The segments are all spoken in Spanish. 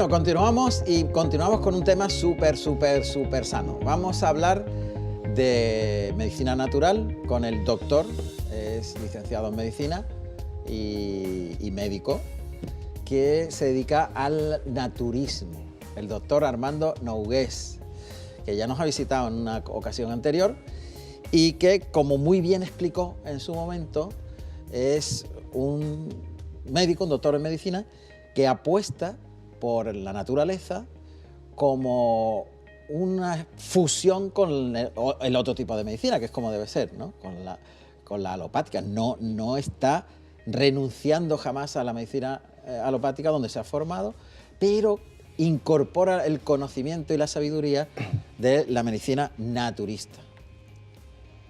Bueno, continuamos con un tema súper sano. Vamos a hablar de medicina natural con el doctor, es licenciado en medicina y médico, que se dedica al naturismo, el doctor Armando Nogués, que ya nos ha visitado en una ocasión anterior y que, como muy bien explicó en su momento, es un médico, un doctor en medicina, que apuesta por la naturaleza como una fusión con el otro tipo de medicina, que es como debe ser, ¿no? Con la alopática. No está renunciando jamás a la medicina alopática donde se ha formado, pero incorpora el conocimiento y la sabiduría de la medicina naturista.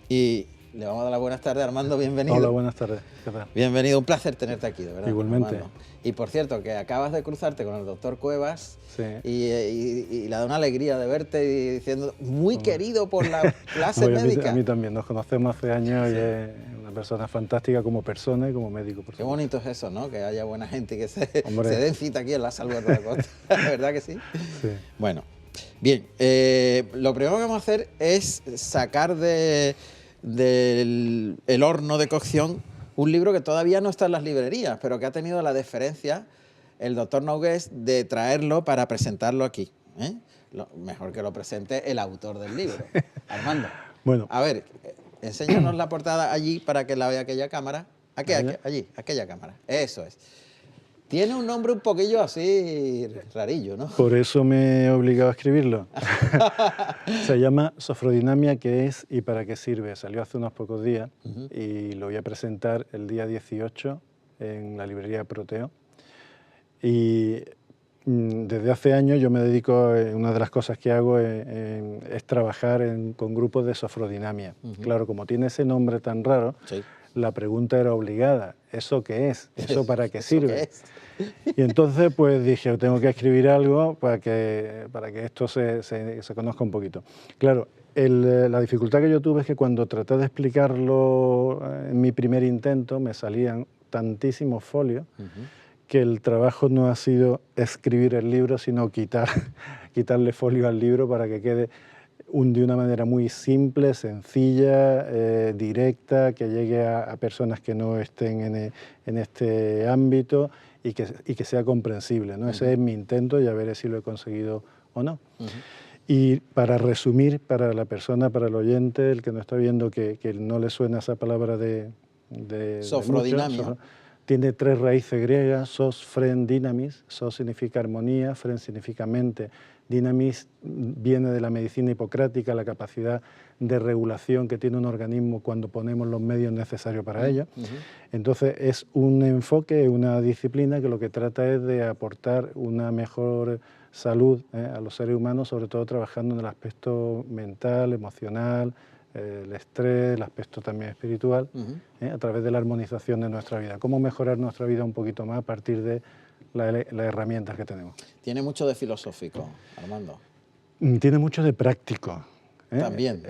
Y le vamos a dar las buenas tardes, Armando, bienvenido. Hola, buenas tardes. ¿Qué tal? Bienvenido, un placer tenerte aquí, de verdad. Igualmente. Armando. Y por cierto, que acabas de cruzarte con el doctor Cuevas, Sí. y le da una alegría de verte y diciendo, muy querido por la clase médica. A mí también, nos conocemos hace años, sí. Y es una persona fantástica como persona y como médico. Por Qué bonito es eso, ¿no? Que haya buena gente y que se den cita aquí en la Salva de la Costa. ¿Verdad que sí? Sí. Bueno, bien, lo primero que vamos a hacer es sacar del horno de cocción un libro que todavía no está en las librerías, pero que ha tenido la deferencia el doctor Nogués de traerlo para presentarlo aquí. Mejor que lo presente el autor del libro, Armando. Bueno. A ver, enséñanos la portada allí para que la vea aquella cámara. Allí, aquella cámara. Eso es. Tiene un nombre un poquillo así rarillo, ¿no? Por eso me he obligado a escribirlo. Se llama Sofrodinamia, ¿qué es y para qué sirve? Salió hace unos pocos días y lo voy a presentar el día 18 en la librería Proteo. Y desde hace años yo me dedico, una de las cosas que hago es trabajar con grupos de sofrodinamia. Claro, como tiene ese nombre tan raro, sí. La pregunta era obligada, ¿eso qué es? ¿Eso para qué sirve? ¿Qué es? Y entonces pues dije, tengo que escribir algo para que esto se conozca un poquito. Claro, la dificultad que yo tuve es que cuando traté de explicarlo en mi primer intento me salían tantísimos folios que el trabajo no ha sido escribir el libro, sino quitarle folio al libro para que quede de una manera muy simple, sencilla, directa, que llegue a personas que no estén en este ámbito y que sea comprensible, ¿no? Ese es mi intento y a ver si lo he conseguido o no. Y para resumir, para la persona, para el oyente, el que no está viendo, que no le suena esa palabra de sofrodinamia. Tiene tres raíces griegas, sos, fren, dynamis. Sos significa armonía, fren significa mente. Dynamis viene de la medicina hipocrática, la capacidad de regulación que tiene un organismo cuando ponemos los medios necesarios para ello. Entonces es un enfoque, una disciplina que lo que trata es de aportar una mejor salud a los seres humanos, sobre todo trabajando en el aspecto mental, emocional, el estrés, el aspecto también espiritual, a través de la armonización de nuestra vida. Cómo mejorar nuestra vida un poquito más a partir de las herramientas que tenemos. Tiene mucho de filosófico, Armando. Tiene mucho de práctico. También.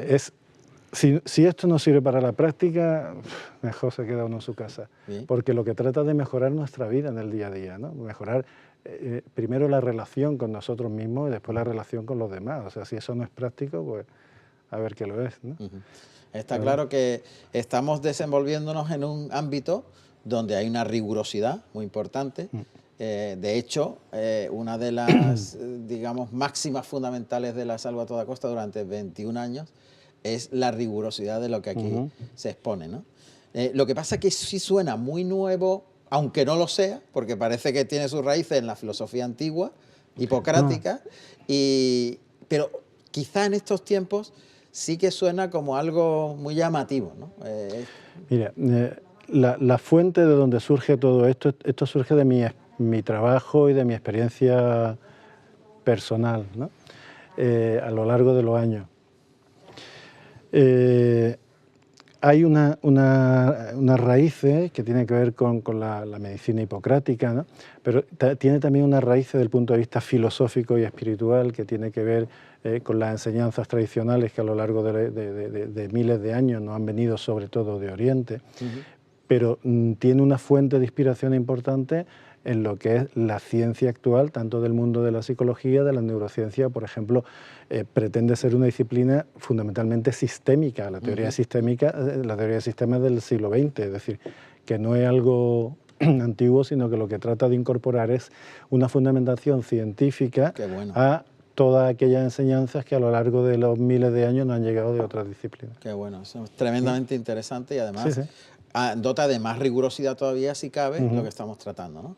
Si esto no sirve para la práctica, mejor se queda uno en su casa. Bien. Porque lo que trata de mejorar nuestra vida en el día a día, ¿no? Mejorar primero la relación con nosotros mismos y después la relación con los demás. O sea, si eso no es práctico, pues a ver qué lo es, ¿no? Está claro que estamos desenvolviéndonos en un ámbito donde hay una rigurosidad muy importante. De hecho, una de las, digamos, máximas fundamentales de la Salva a toda costa durante 21 años es la rigurosidad de lo que aquí se expone, ¿no? Lo que pasa es que sí suena muy nuevo, aunque no lo sea, porque parece que tiene sus raíces en la filosofía antigua, hipocrática, pero quizá en estos tiempos sí que suena como algo muy llamativo, ¿no? Mira, la fuente de donde surge todo esto surge de mi trabajo y de mi experiencia personal, ¿no? A lo largo de los años. Hay unas raíces que tienen que ver con la medicina hipocrática, ¿no? Pero tiene también unas raíces desde el punto de vista filosófico y espiritual que tiene que ver con las enseñanzas tradicionales que a lo largo de miles de años nos han venido sobre todo de Oriente, pero tiene una fuente de inspiración importante en lo que es la ciencia actual, tanto del mundo de la psicología, de la neurociencia, por ejemplo, pretende ser una disciplina fundamentalmente sistémica. La teoría sistémica, la teoría de sistemas del siglo XX, es decir, que no es algo antiguo, sino que lo que trata de incorporar es una fundamentación científica a todas aquellas enseñanzas que a lo largo de los miles de años nos han llegado de otras disciplinas. Qué bueno, eso es tremendamente interesante y además dota de más rigurosidad todavía, si cabe, lo que estamos tratando, ¿no?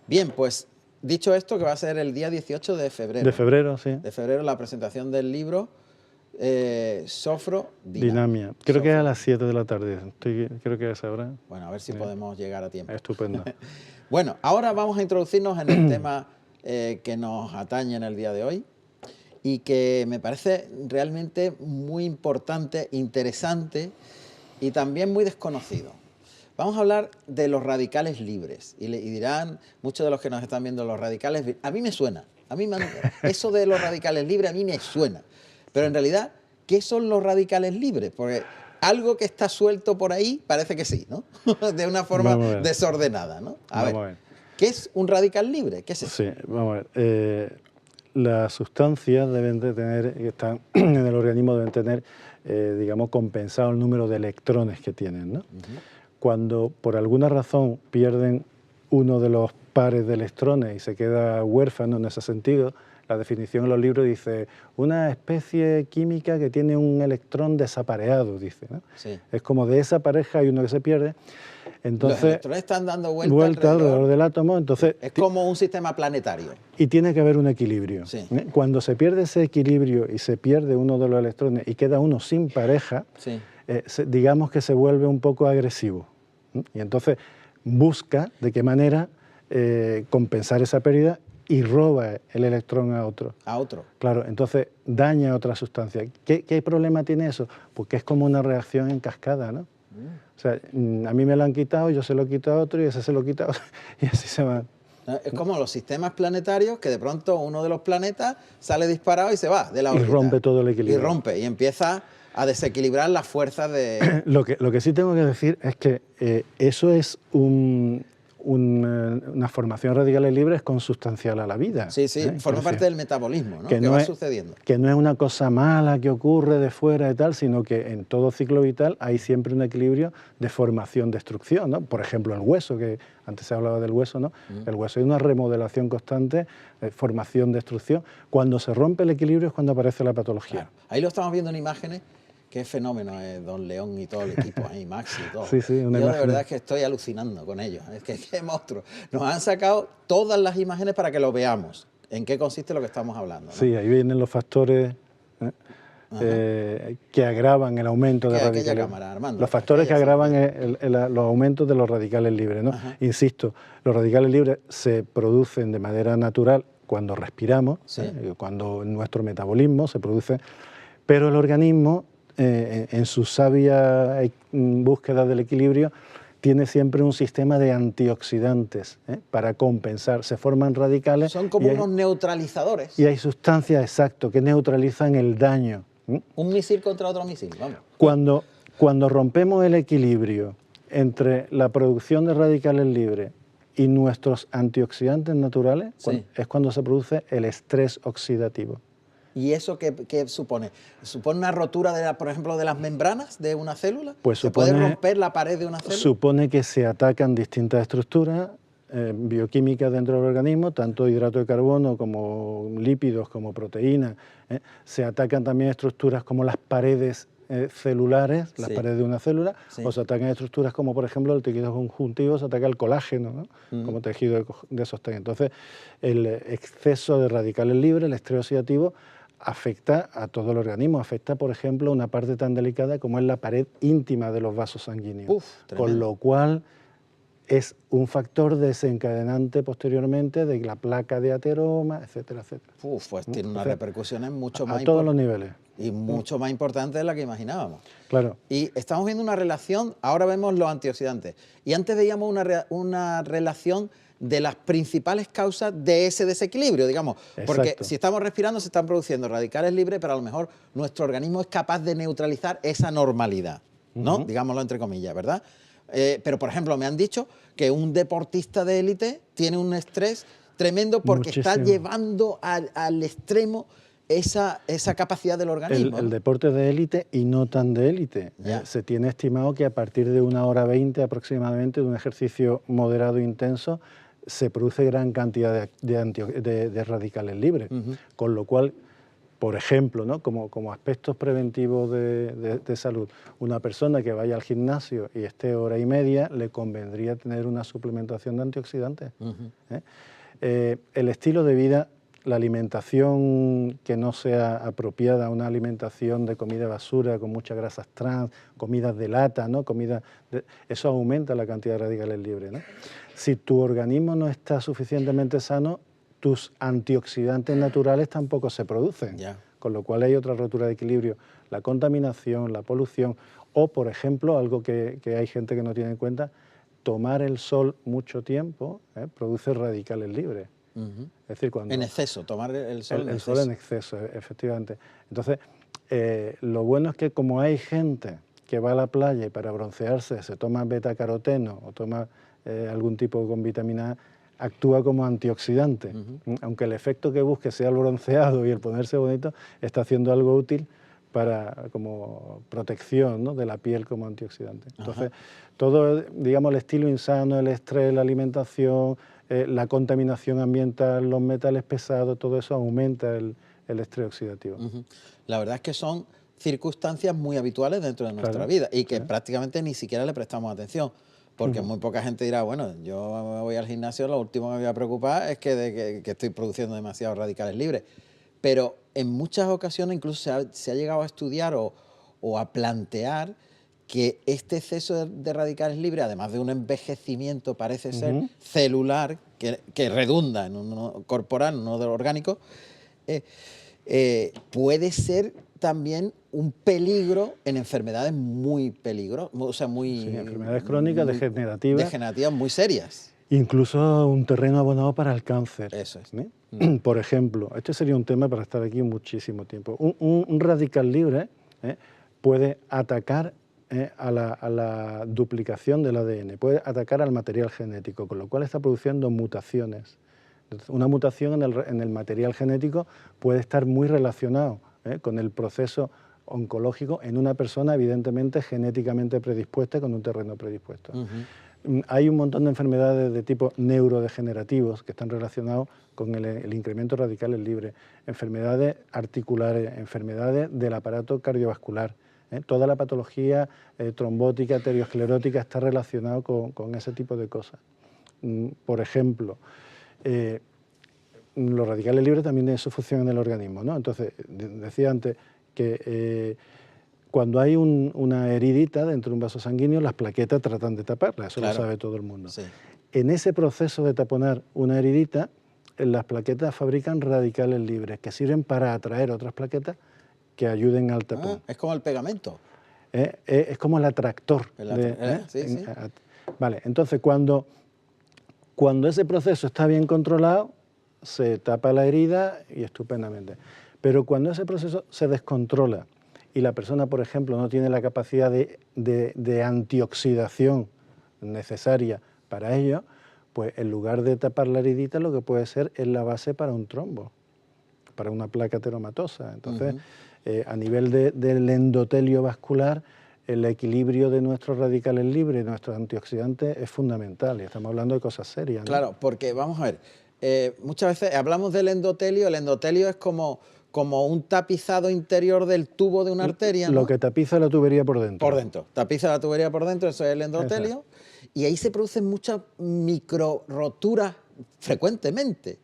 Bien, pues dicho esto, que va a ser el día 18 de febrero. De febrero, sí. De febrero, la presentación del libro Sofrodinamia. Creo que es a las 7 de la tarde, creo que es ahora. Bueno, a ver si podemos llegar a tiempo. Estupendo. Bueno, ahora vamos a introducirnos en el tema que nos atañe en el día de hoy y que me parece realmente muy importante, interesante y también muy desconocido. Vamos a hablar de los radicales libres y dirán muchos de los que nos están viendo los radicales, a mí me suena, eso de los radicales libres a mí me suena, pero en realidad, ¿qué son los radicales libres? Porque algo que está suelto por ahí parece que sí, ¿no? De una forma desordenada, ¿no? A ver, ¿qué es un radical libre? ¿Qué es eso? Sí, vamos a ver. Las sustancias deben de tener, que están en el organismo, deben tener, digamos, compensado el número de electrones que tienen, ¿no? Cuando por alguna razón pierden uno de los pares de electrones y se queda huérfano en ese sentido, la definición en los libros dice una especie química que tiene un electrón desapareado, dice, ¿no? Sí. Es como de esa pareja hay uno que se pierde. Entonces, los electrones están dando vuelta alrededor del átomo, entonces es como un sistema planetario. Y tiene que haber un equilibrio. Sí. Cuando se pierde ese equilibrio y se pierde uno de los electrones y queda uno sin pareja, digamos que se vuelve un poco agresivo. Y entonces busca de qué manera compensar esa pérdida y roba el electrón a otro. A otro. Claro, entonces daña otra sustancia. ¿Qué problema tiene eso? Porque es como una reacción en cascada, ¿no? O sea, a mí me lo han quitado, yo se lo quito a otro y ese se lo quita a otro y así se va. Es como los sistemas planetarios que de pronto uno de los planetas sale disparado y se va de la órbita. Y rompe todo el equilibrio. Y rompe y empieza a desequilibrar las fuerzas de... Lo que sí tengo que decir es que eso es una formación radical libre es consustancial a la vida. Sí, sí, forma parte del metabolismo, ¿no? Que va sucediendo. Que no es una cosa mala que ocurre de fuera y tal, sino que en todo ciclo vital hay siempre un equilibrio de formación-destrucción, ¿no? Por ejemplo, el hueso, que antes se hablaba del hueso, ¿no? El hueso es una remodelación constante, formación-destrucción. Cuando se rompe el equilibrio es cuando aparece la patología. Claro. Ahí lo estamos viendo en imágenes. Qué fenómeno es Don León y todo el equipo ahí, Maxi y todo. Sí, sí, una Yo imagen. de verdad es que estoy alucinando con ellos. Es que qué monstruo. Nos han sacado todas las imágenes para que lo veamos. ¿En qué consiste lo que estamos hablando, ¿no? Sí, ahí vienen los factores que agravan el aumento de radicales. Cámara, Armando, los factores que agravan los aumentos de los radicales libres, ¿no? Insisto, los radicales libres se producen de manera natural cuando respiramos, cuando en nuestro metabolismo se produce, pero el organismo en su sabia búsqueda del equilibrio, tiene siempre un sistema de antioxidantes para compensar. Se forman radicales. Son como unos neutralizadores. Y hay sustancias, exacto, que neutralizan el daño. Un misil contra otro misil, vamos. Cuando rompemos el equilibrio entre la producción de radicales libres y nuestros antioxidantes naturales, es cuando se produce el estrés oxidativo. ¿Y eso qué supone? ¿Supone una rotura, por ejemplo, de las membranas de una célula? Pues ¿Se puede romper la pared de una célula? Supone que se atacan distintas estructuras bioquímicas dentro del organismo, tanto hidrato de carbono como lípidos, como proteínas. Se atacan también estructuras como las paredes celulares, las paredes de una célula, o se atacan estructuras como, por ejemplo, el tejido conjuntivo, se ataca el colágeno, ¿no? Como tejido de sostén. Entonces, el exceso de radicales libres, el estrés oxidativo, afecta a todo el organismo, afecta, por ejemplo, una parte tan delicada como es la pared íntima de los vasos sanguíneos, con lo cual es un factor desencadenante posteriormente de la placa de ateroma, etcétera, etcétera. Pues tiene unas repercusiones mucho más a todos los niveles. Y mucho más importantes de la que imaginábamos. Claro. Y estamos viendo una relación, ahora vemos los antioxidantes, y antes veíamos una relación de las principales causas de ese desequilibrio, digamos. Porque si estamos respirando se están produciendo radicales libres, pero a lo mejor nuestro organismo es capaz de neutralizar esa normalidad, ¿no? Digámoslo entre comillas, ¿verdad? Pero, por ejemplo, me han dicho que un deportista de élite tiene un estrés tremendo porque está llevando al extremo esa capacidad del organismo. El deporte de élite y no tan de élite. Se tiene estimado que a partir de 1 hora 20 aproximadamente de un ejercicio moderado e intenso se produce gran cantidad de radicales libres, con lo cual, por ejemplo, ¿no? como aspectos preventivos de salud, una persona que vaya al gimnasio y esté 1 hora y media, le convendría tener una suplementación de antioxidantes. El estilo de vida, la alimentación que no sea apropiada, una alimentación de comida basura con muchas grasas trans, comidas de lata, ¿no? Eso aumenta la cantidad de radicales libres, ¿no? Si tu organismo no está suficientemente sano, tus antioxidantes naturales tampoco se producen, con lo cual hay otra rotura de equilibrio. La contaminación, la polución o, por ejemplo, algo que hay gente que no tiene en cuenta, tomar el sol mucho tiempo produce radicales libres. Es decir, en exceso, tomar el sol en exceso. El sol en exceso, efectivamente. Entonces, lo bueno es que como hay gente que va a la playa y para broncearse se toma betacaroteno o toma algún tipo con vitamina A, actúa como antioxidante. Aunque el efecto que busque sea el bronceado y el ponerse bonito, está haciendo algo útil como protección, ¿no? de la piel como antioxidante. Entonces, todo, digamos, el estilo insano, el estrés, la alimentación, la contaminación ambiental, los metales pesados, todo eso aumenta el estrés oxidativo. La verdad es que son circunstancias muy habituales dentro de nuestra vida y que prácticamente ni siquiera le prestamos atención. Porque muy poca gente dirá, bueno, yo me voy al gimnasio, lo último que me voy a preocupar es que estoy produciendo demasiados radicales libres. Pero en muchas ocasiones incluso se ha llegado a estudiar o a plantear que este exceso de radicales libres, además de un envejecimiento, parece ser celular, que redunda en uno corporal, en uno de los orgánicos, puede ser también un peligro en enfermedades muy peligrosas, o sea, enfermedades crónicas, degenerativas muy serias. Incluso un terreno abonado para el cáncer. Eso es. Por ejemplo, este sería un tema para estar aquí muchísimo tiempo. Un radical libre puede atacar a la duplicación del ADN, puede atacar al material genético, con lo cual está produciendo mutaciones. Entonces, una mutación en el material genético puede estar muy relacionado con el proceso oncológico en una persona evidentemente genéticamente predispuesta con un terreno predispuesto. Hay un montón de enfermedades de tipo neurodegenerativos que están relacionados con el incremento de radicales libres, enfermedades articulares, enfermedades del aparato cardiovascular. Toda la patología trombótica, arteriosclerótica está relacionada con ese tipo de cosas. Por ejemplo, los radicales libres también tienen su función en el organismo, ¿no? Entonces, decía antes que cuando hay una heridita dentro de un vaso sanguíneo, las plaquetas tratan de taparla, eso lo sabe todo el mundo. Sí. En ese proceso de taponar una heridita, las plaquetas fabrican radicales libres que sirven para atraer otras plaquetas que ayuden al tapón. Es como el pegamento. Es como el atractor. Sí. Vale, entonces cuando ese proceso está bien controlado, se tapa la herida y estupendamente. Pero cuando ese proceso se descontrola y la persona, por ejemplo, no tiene la capacidad de antioxidación necesaria para ello, pues en lugar de tapar la heridita, lo que puede ser es la base para un trombo, para una placa ateromatosa. Entonces, a nivel del endotelio vascular, el equilibrio de nuestros radicales libres, de nuestros antioxidantes, es fundamental. Y estamos hablando de cosas serias, ¿no? Claro, porque vamos a ver, muchas veces hablamos del endotelio. El endotelio es como un tapizado interior del tubo de una arteria, ¿no? Lo que tapiza la tubería por dentro. Por dentro. Tapiza la tubería por dentro, eso es el endotelio. Exacto. Y ahí se producen muchas micro roturas frecuentemente,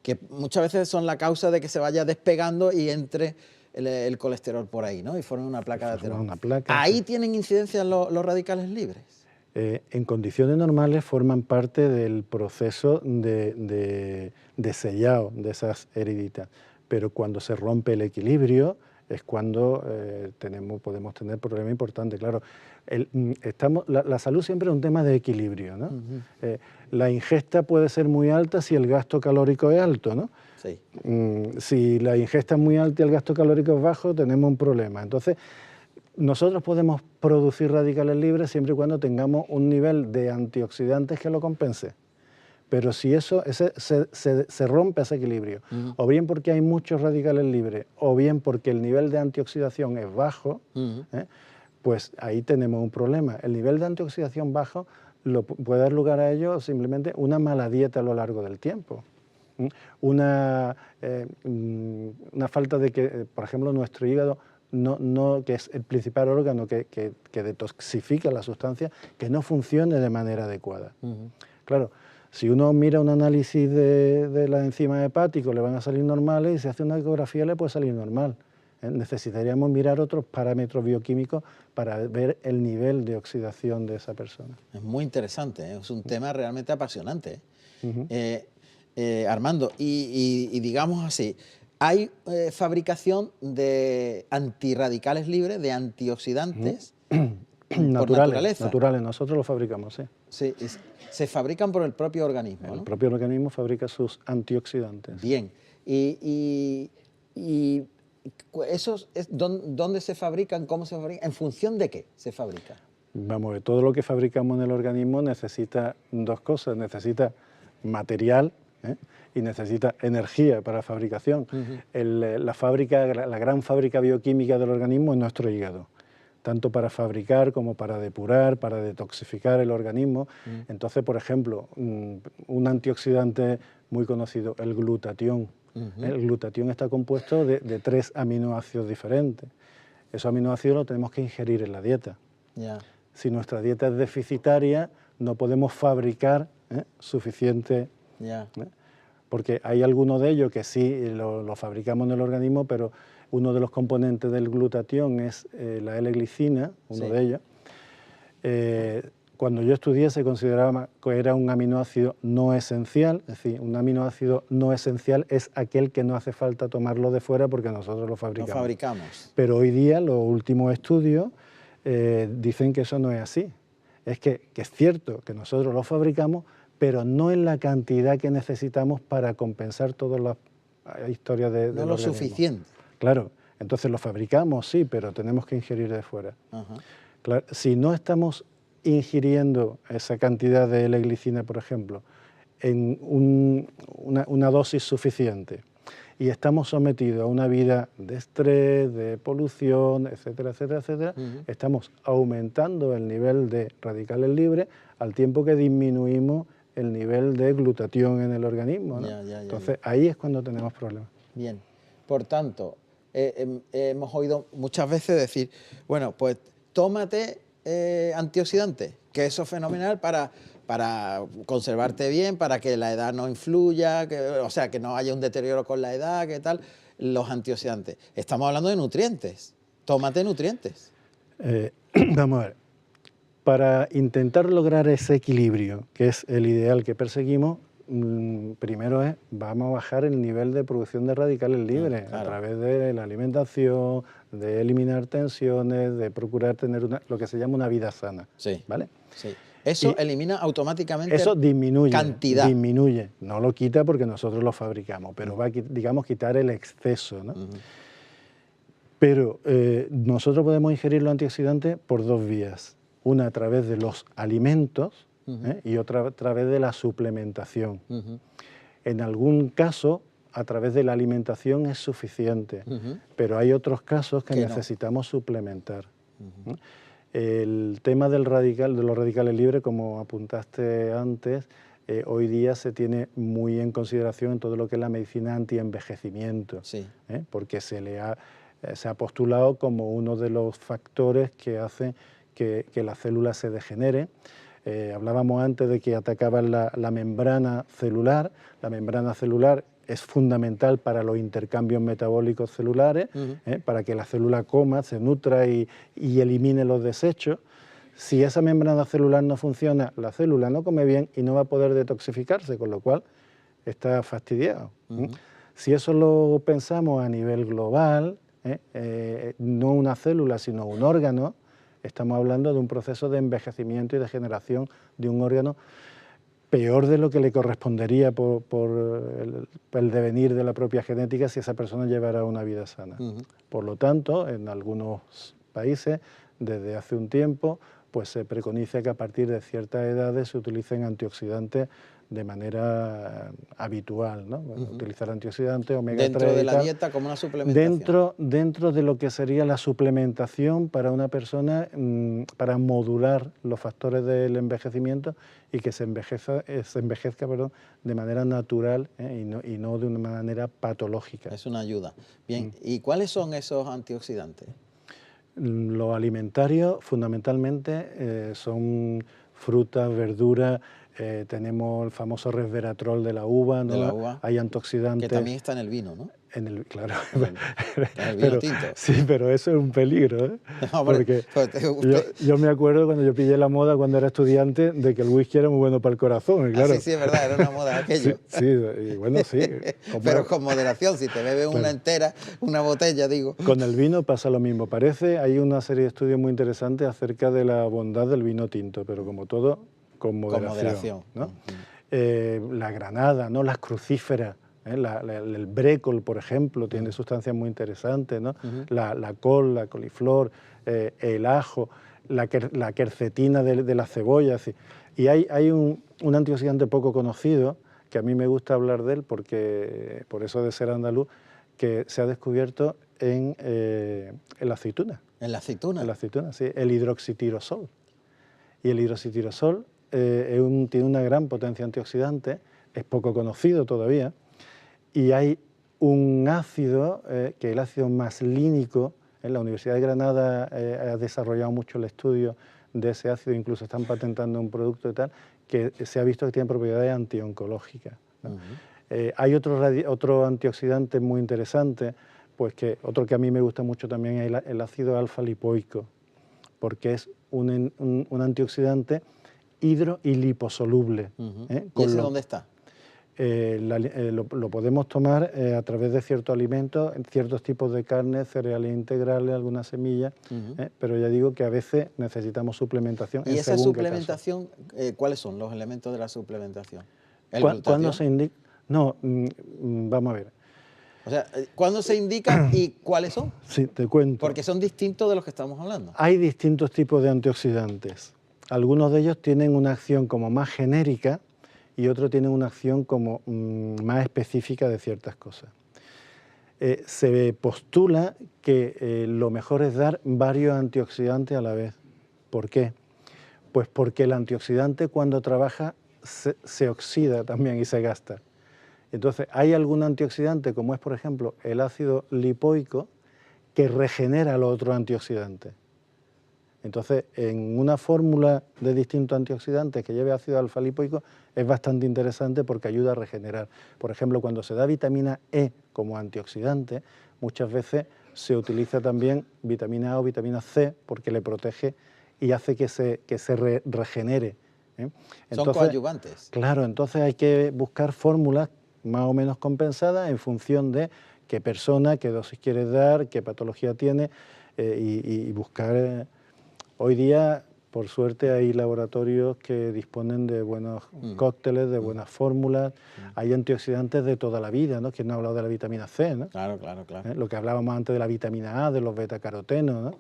que muchas veces son la causa de que se vaya despegando y entre el colesterol por ahí, ¿no? Y forman una placa de ateroma. ¿Ahí tienen incidencia los radicales libres? En condiciones normales forman parte del proceso de sellado de esas heriditas, pero cuando se rompe el equilibrio es cuando podemos tener problemas importantes. Claro, la salud siempre es un tema de equilibrio, ¿no? La ingesta puede ser muy alta si el gasto calórico es alto, ¿no? Sí. Si la ingesta es muy alta y el gasto calórico es bajo, tenemos un problema. Entonces, nosotros podemos producir radicales libres siempre y cuando tengamos un nivel de antioxidantes que lo compense. Pero si se rompe ese equilibrio, o bien porque hay muchos radicales libres, o bien porque el nivel de antioxidación es bajo, pues ahí tenemos un problema. El nivel de antioxidación bajo puede dar lugar a ello simplemente una mala dieta a lo largo del tiempo. Una falta de que, por ejemplo, nuestro hígado, que es el principal órgano que detoxifica la sustancia, que no funcione de manera adecuada. Claro, si uno mira un análisis de las enzimas hepáticas, le van a salir normales, y si hace una ecografía le puede salir normal. Necesitaríamos mirar otros parámetros bioquímicos para ver el nivel de oxidación de esa persona. Es muy interesante, es un tema realmente apasionante. Armando, y digamos así, ¿hay fabricación de antirradicales libres, de antioxidantes por naturaleza? Naturales, nosotros los fabricamos, sí. Se fabrican por el propio organismo, ¿no? El propio organismo fabrica sus antioxidantes. Bien, y ¿esos dónde se fabrican, cómo se fabrican, en función de qué se fabrica? Vamos a ver, todo lo que fabricamos en el organismo necesita dos cosas, necesita material, y necesita energía para fabricación. La gran fábrica bioquímica del organismo es nuestro hígado, tanto para fabricar como para depurar, para detoxificar el organismo. Entonces, por ejemplo, un antioxidante muy conocido, el glutatión. El glutatión está compuesto de 3 aminoácidos diferentes. Esos aminoácidos los tenemos que ingerir en la dieta. Si nuestra dieta es deficitaria, no podemos fabricar suficiente... Porque hay algunos de ellos que sí lo fabricamos en el organismo, pero uno de los componentes del glutatión es la L-glicina, uno de ellos. Cuando yo estudié se consideraba que era un aminoácido no esencial, es decir, un aminoácido no esencial es aquel que no hace falta tomarlo de fuera porque nosotros lo fabricamos. Pero hoy día los últimos estudios dicen que eso no es así. Es que es cierto que nosotros lo fabricamos, pero no en la cantidad que necesitamos para compensar todas las historias del organismo. No lo suficiente. Claro, entonces lo fabricamos, sí, pero tenemos que ingerir de fuera. Claro, si no estamos ingiriendo esa cantidad de L-glicina, por ejemplo, en una dosis suficiente, y estamos sometidos a una vida de estrés, de polución, etcétera, etcétera, etcétera, estamos aumentando el nivel de radicales libres al tiempo que disminuimos el nivel de glutatión en el organismo, ¿no? Entonces, ahí es cuando tenemos problemas. Bien, por tanto, hemos oído muchas veces decir, bueno, pues tómate antioxidantes, que eso es fenomenal para conservarte bien, para que la edad no influya, o sea, que no haya un deterioro con la edad, que tal, los antioxidantes. Estamos hablando de nutrientes, tómate nutrientes. Vamos a ver. Para intentar lograr ese equilibrio, que es el ideal que perseguimos, primero vamos a bajar el nivel de producción de radicales libres a través de la alimentación, de eliminar tensiones, de procurar tener lo que se llama una vida sana. ¿Vale? Eso elimina automáticamente cantidad. Disminuye, no lo quita porque nosotros lo fabricamos, pero va a, digamos, quitar el exceso, ¿no? Pero nosotros podemos ingerir los antioxidantes por 2 vías. Una a través de los alimentos y otra a través de la suplementación. En algún caso, a través de la alimentación es suficiente, pero hay otros casos que necesitamos suplementar. El tema de los radicales libres, como apuntaste antes, hoy día se tiene muy en consideración en todo lo que es la medicina anti-envejecimiento, porque se ha postulado como uno de los factores que hacen que las células se degeneren. Hablábamos antes de que atacaban la membrana celular. La membrana celular es fundamental para los intercambios metabólicos celulares, para que la célula coma, se nutra y elimine los desechos. Si esa membrana celular no funciona, la célula no come bien y no va a poder detoxificarse, con lo cual está fastidiado. Si eso lo pensamos a nivel global, no una célula, sino un órgano, estamos hablando de un proceso de envejecimiento y degeneración de un órgano peor de lo que le correspondería por el devenir de la propia genética si esa persona llevara una vida sana. Por lo tanto, en algunos países, desde hace un tiempo, pues se preconiza que a partir de ciertas edades se utilicen antioxidantes de manera habitual, ¿no? Utilizar antioxidantes, omega 3 Dentro de y la tal, dieta como una suplementación. dentro de lo que sería la suplementación para una persona, para modular los factores del envejecimiento y que se envejezca, perdón, de manera natural, y no de una manera patológica. Es una ayuda. Bien, ¿y cuáles son esos antioxidantes? Los alimentarios fundamentalmente son frutas, verduras, tenemos el famoso resveratrol de la uva, ¿no? De la uva, Hay que antioxidantes. también está en el vino, ¿no? Claro, En el vino tinto. sí, pero eso es un peligro, ¿eh? No, hombre, Porque usted... yo me acuerdo cuando yo pillé la moda cuando era estudiante de que el whisky era muy bueno para el corazón, y claro. Sí, sí, es verdad, era una moda aquello. Sí, y bueno, sí. Pero con moderación, si te bebes una entera, una botella, digo. Con el vino pasa lo mismo. Hay una serie de estudios muy interesantes acerca de la bondad del vino tinto, pero como todo, con moderación. ¿No? La granada, ¿no? Las crucíferas, el brécol, por ejemplo, tiene sustancias muy interesantes, ¿no? La col, la coliflor, el ajo, la quercetina de la cebolla. Así. Y hay un antioxidante poco conocido, que a mí me gusta hablar de él, porque por eso de ser andaluz, que se ha descubierto en la aceituna. ¿En la aceituna? En la aceituna, sí, el hidroxitirosol. Y el hidroxitirosol tiene una gran potencia antioxidante, es poco conocido todavía, y hay un ácido, que es el ácido maslínico. En la Universidad de Granada ha desarrollado mucho el estudio de ese ácido, incluso están patentando un producto y tal, que se ha visto que tiene propiedades antioncológicas, ¿no? Hay otro antioxidante muy interesante, pues otro que a mí me gusta mucho también es el ácido alfa-lipoico, porque es un antioxidante hidro y liposoluble. ¿Y ese dónde está? Lo podemos tomar a través de ciertos alimentos, ciertos tipos de carne, cereales integrales, algunas semillas, pero ya digo que a veces necesitamos suplementación. ¿Y esa suplementación, cuáles son los elementos de la suplementación? ¿Cuándo se indica? No, vamos a ver. O sea, ¿cuándo se indica y cuáles son? Sí, te cuento. Porque son distintos de los que estamos hablando. Hay distintos tipos de antioxidantes. Algunos de ellos tienen una acción como más genérica y otros tienen una acción como más específica de ciertas cosas. Se postula que lo mejor es dar varios antioxidantes a la vez. ¿Por qué? Pues porque el antioxidante cuando trabaja se oxida también y se gasta. Entonces, hay algún antioxidante, como es, por ejemplo, el ácido lipoico, que regenera los otros antioxidantes. Entonces, en una fórmula de distintos antioxidantes que lleve ácido alfa-lipoico es bastante interesante porque ayuda a regenerar. Por ejemplo, cuando se da vitamina E como antioxidante, muchas veces se utiliza también vitamina A o vitamina C porque le protege y hace que se regenere. Entonces, son coadyuvantes. Claro, entonces hay que buscar fórmulas más o menos compensadas en función de qué persona, qué dosis quieres dar, qué patología tiene, y buscar... Hoy día, por suerte, hay laboratorios que disponen de buenos cócteles, de buenas fórmulas. Hay antioxidantes de toda la vida, ¿no? ¿Quién no ha hablado de la vitamina C, ¿no? Claro, claro, claro. Lo que hablábamos antes de la vitamina A, de los betacarotenos, ¿no?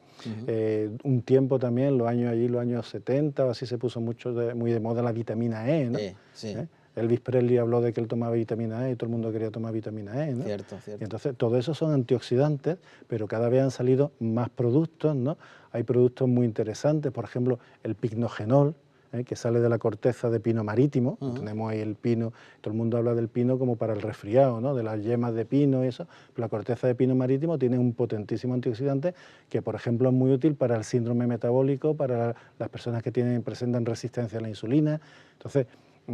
Un tiempo también, los años 70, o así se puso muy de moda la vitamina E, ¿no? Sí. Elvis Presley habló de que él tomaba vitamina E y todo el mundo quería tomar vitamina E, ¿no? Cierto, cierto. Y entonces, todo eso son antioxidantes, pero cada vez han salido más productos, ¿no? Hay productos muy interesantes, por ejemplo, el picnogenol, que sale de la corteza de pino marítimo. Tenemos ahí el pino, todo el mundo habla del pino como para el resfriado, ¿no? De las yemas de pino y eso. Pero la corteza de pino marítimo tiene un potentísimo antioxidante que, por ejemplo, es muy útil para el síndrome metabólico, para las personas que presentan resistencia a la insulina. Entonces,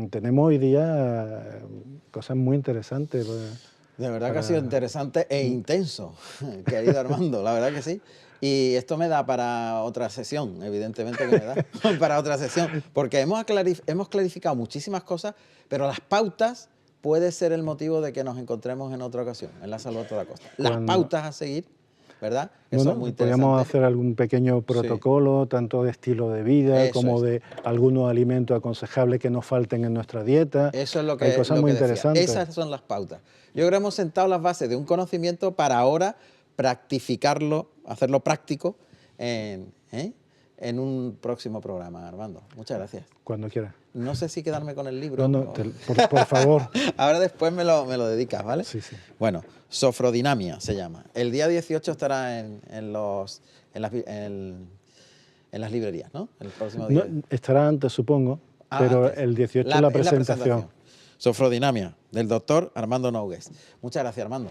tenemos hoy día cosas muy interesantes. De verdad que ha sido interesante e intenso, querido Armando, la verdad que sí. Y esto me da para otra sesión, evidentemente que me da para otra sesión, porque hemos clarificado muchísimas cosas, pero las pautas puede ser el motivo de que nos encontremos en otra ocasión, en la Salud a toda costa. Las pautas a seguir, ¿verdad? Que son muy interesantes. Podríamos hacer algún pequeño protocolo, tanto de estilo de vida como de algunos alimentos aconsejables que no falten en nuestra dieta. Eso es lo que hay cosas muy interesantes. Esas son las pautas. Yo creo que hemos sentado las bases de un conocimiento para ahora practicarlo, hacerlo práctico en un próximo programa, Armando. Muchas gracias. Cuando quieras. No sé si quedarme con el libro. No, por favor. Ahora después me lo dedicas, ¿vale? Sí, sí. Bueno, Sofrodinamia se llama. El día 18 estará en las librerías, ¿no? El próximo día. No, estará antes, supongo, pero antes. el 18 es la presentación. Sofrodinamia, del doctor Armando Nogués. Muchas gracias, Armando.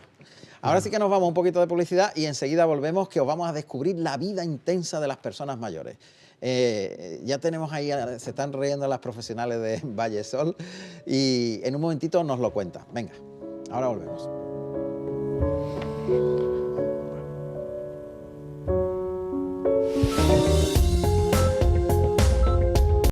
Ahora sí que nos vamos un poquito de publicidad y enseguida volvemos, que os vamos a descubrir la vida intensa de las personas mayores. Ya tenemos ahí, se están riendo las profesionales de Vallesol y en un momentito nos lo cuentan. Venga, ahora volvemos.